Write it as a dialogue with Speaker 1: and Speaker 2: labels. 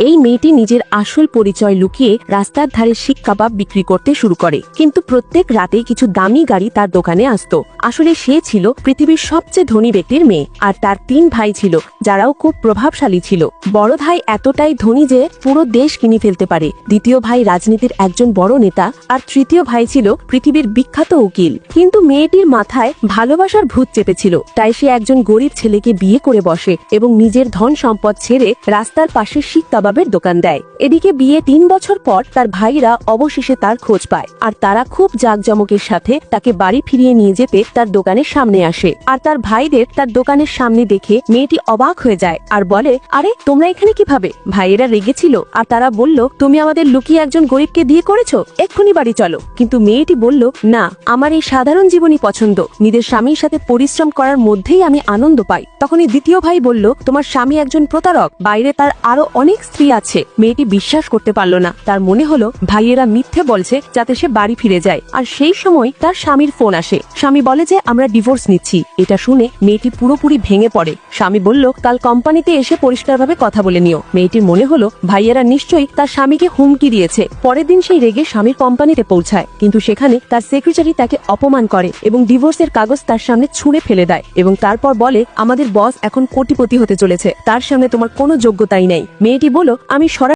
Speaker 1: এই মেয়েটি নিজের আসল পরিচয় লুকিয়ে রাস্তার ধারে শিক কাবাব বিক্রি করতে শুরু করে, কিন্তু প্রত্যেক রাতে কিছু দামি গাড়ি তার দোকানে আসতো। আসলে সে ছিল পৃথিবীর সবচেয়ে ধনী ব্যক্তির মেয়ে, আর তার 3 ভাই ছিল যারাও খুব প্রভাবশালী ছিল। বড় ভাই এতটাই ধনী যে পুরো দেশ কিনে ফেলতে পারে, দ্বিতীয় ভাই রাজনীতির একজন বড় নেতা, আর তৃতীয় ভাই ছিল পৃথিবীর বিখ্যাত উকিল। কিন্তু মেয়েটির মাথায় ভালোবাসার ভূত চেপেছিল, তাই সে একজন গরিব ছেলেকে বিয়ে করে বসে এবং নিজের ধন সম্পদ ছেড়ে রাস্তার পাশে শিক কাবাবের দোকান দেয়। এদিকে বিয়ে 3 বছর পর তার ভাইরা অবশেষে তার খোঁজ পায়, আর তারা খুব জাঁকজমকের সাথে তাকে বাড়ি ফিরিয়ে নিয়ে যেতে তার দোকানের সামনে আসে। আর তার ভাইদের তার দোকানের সামনে দেখে মেয়েটি অবাক হয়ে যায় আর বলে, আরে তোমরা এখানে কিভাবে? ভাইয়েরা রেগেছিল আর তারা বলল, তুমি আমাদের লুকিয়ে একজন গরিবকে বিয়ে করেছো, এক্ষুনি বাড়ি চলো। কিন্তু মেয়েটি বলল, না, আমার এই সাধারণ জীবনই পছন্দ, নিজের স্বামীর সাথে পরিশ্রম করার মধ্যেই আমি আনন্দ পাই। তখনই দ্বিতীয় ভাই বলল, তোমার স্বামী একজন প্রতারক, বাইরে তার আরো অনেক স্ত্রী আছে। মেয়েটি বিশ্বাস করতে পারল না, তার মনে হলো ভাইয়েরা মিথ্যে বলছে যাতে সে বাড়ি ফিরে যায়। আর সেই সময় তার স্বামীর ফোন আসে। স্বামী বলে যে আমরা ডিভোর্স নিচ্ছি। এটা শুনে মেয়েটি পুরোপুরি ভেঙে পড়ে। স্বামী বলল, কাল কোম্পানিতে এসে পরিষ্কারভাবে কথা বলে নিও। মেয়েটির মনে হলো ভাইয়েরা নিশ্চয়ই তার স্বামীকে হুমকি দিয়েছে। পরের দিন সেই রেগে স্বামীর কোম্পানিতে পৌঁছায়, কিন্তু সেখানে তার সেক্রেটারি তাকে অপমান করে এবং ডিভোর্সের কাগজ তার সামনে ছুঁড়ে ফেলে দেয় এবং তারপর বলে, আমাদের বস এখন কোটিপতি হতে চলেছে, তার সামনে তোমার কোনো যোগ্যতাই নেই। মেয়েটি বলল, আমি